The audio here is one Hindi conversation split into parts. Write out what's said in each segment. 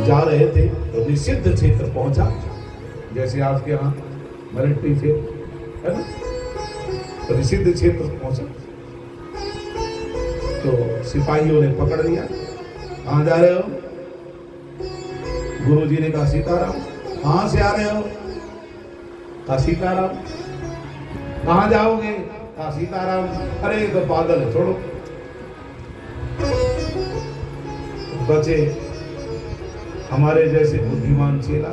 जा रहे थे तो निषिद्ध क्षेत्र पहुंचा, जैसे आपके यहाँ मिलिट्री थे, है ना, तो निषिद्ध क्षेत्र पहुंचा तो सिपाहियों ने पकड़ लिया। कहाँ जा रहे हो? गुरुजी ने कहा सीताराम। कहाँ से आ रहे हो? कहा सीताराम। कहाँ जाओगे? कहा सीताराम। अरे तो पागल है, छोड़ो। बचे हमारे जैसे बुद्धिमान चेला।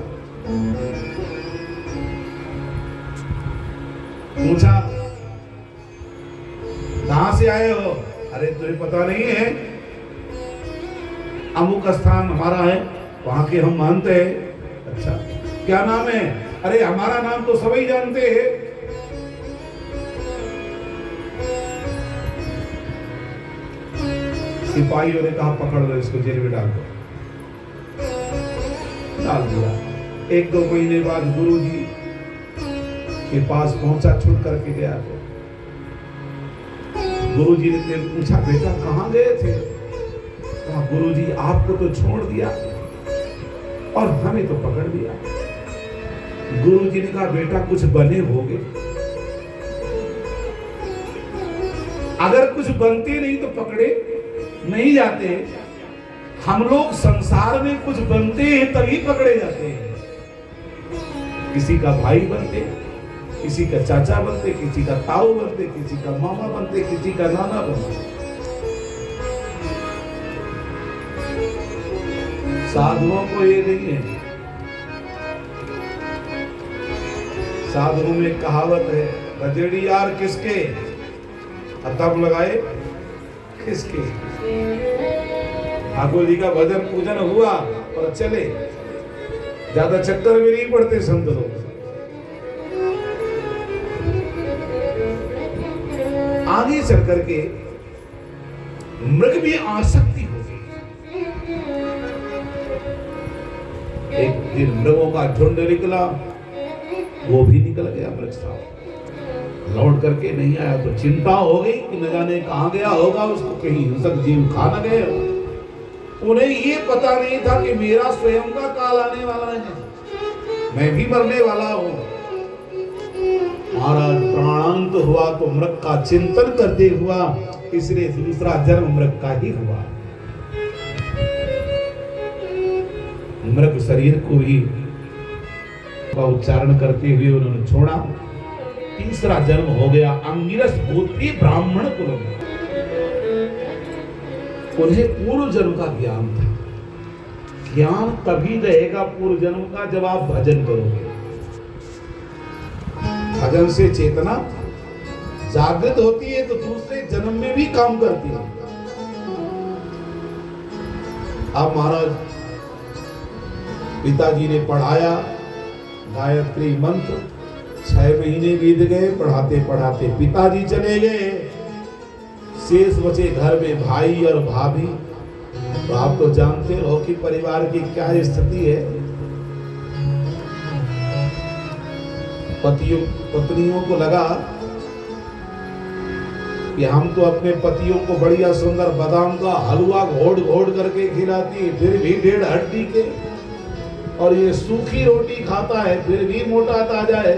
पूछा कहां से आए हो? अरे तुम्हें पता नहीं है, अमुक स्थान हमारा है, वहां के हम मानते हैं। अच्छा, क्या नाम है? अरे हमारा नाम तो सभी जानते हैं। सिपाहियों ने कहा पकड़ लो इसको, जेल में डाल दो। डाल दिया। 1-2 महीने बाद गुरुजी के पास पहुंचा, छूट करके गया तो गुरुजी ने पूछा बेटा कहां गए थे? कहा गुरुजी आपको तो छोड़ दिया और हमें तो पकड़ दिया। गुरुजी ने कहा बेटा कुछ बने होगे, अगर कुछ बनते नहीं तो पकड़े नहीं जाते। हम लोग संसार में कुछ बनते हैं तभी पकड़े जाते हैं। किसी का भाई बनते, किसी का चाचा बनते, किसी का ताऊ बनते, किसी का मामा बनते, किसी का नाना बनते। साधुओं को ये नहीं है। साधुओं में कहावत है, गजेड़ी यार किसके, तब लगाए किसके। ठाकुर जी का भजन पूजन हुआ और चले, ज्यादा चक्कर में नहीं पड़ते संत लोग। आगे चल करके मृग में आसक्ति होगी। एक दिन मृगों का झुंड निकला, वो भी निकल गया मृग साहब, लौट करके नहीं आया तो चिंता हो गई कि न जाने कहां गया होगा, उसको कहीं हिंसक जीव खा न गए हो। उन्हें ये पता नहीं था कि मेरा स्वयं का काल आने वाला है, मैं भी मरने वाला हूं। महाराज प्राणांत हुआ तो मृग का चिंतन करते हुआ, इसलिए दूसरा जन्म मृग का ही हुआ। मृग शरीर को ही का उच्चारण करते हुए उन्होंने छोड़ा। तीसरा जन्म हो गया अंगिरस गोत्री ब्राह्मण कुल में। उन्हें पूर्व जन्म का ज्ञान था। ज्ञान तभी रहेगा पूर्व जन्म का जब आप भजन करोगे। भजन से चेतना जागृत होती है तो दूसरे जन्म में भी काम करती है। अब महाराज पिताजी ने पढ़ाया गायत्री मंत्र, 6 महीने बीत गए, पढ़ाते पढ़ाते पिताजी चले गए। शेष बचे घर में भाई और भाभी। तो आप तो जानते हो कि परिवार की क्या स्थिति है। पत्नियों को लगा कि हम तो अपने पतियों को बढ़िया सुंदर बादाम का हलवा घोड़ घोड़ करके खिलाती, फिर भी 1.5 हड्डी के, और ये सूखी रोटी खाता है फिर भी मोटा ताजा है।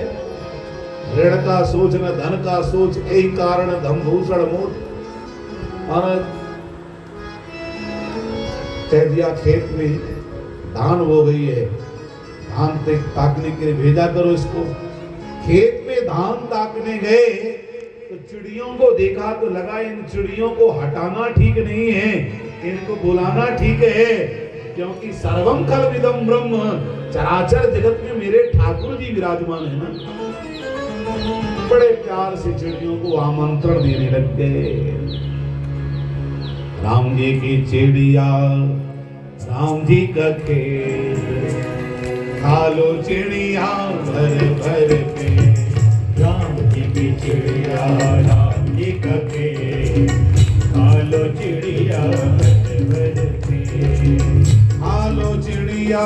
ऋण का सोच न धन का सोच, यही कारण धम भूषण मोट। कह दिया खेत में धान हो गई है, धान ताकने के लिए भेजा करो इसको। खेत में धान ताकने गए तो चिड़ियों को देखा तो लगा इन चिड़ियों को हटाना ठीक नहीं है, इनको बुलाना ठीक है, क्योंकि सर्वम खलविदम ब्रह्म, चराचर जगत में मेरे ठाकुर जी विराजमान है ना। बड़े प्यार से चिड़ियों को आमंत्रण देने लग गए। राम जी की चिड़िया राम जी का खेत, खा लो चिड़िया भर भर के। राम जी की चिड़िया राम जी का खेत, खा लो चिड़िया भर भर के। खा लो चिड़िया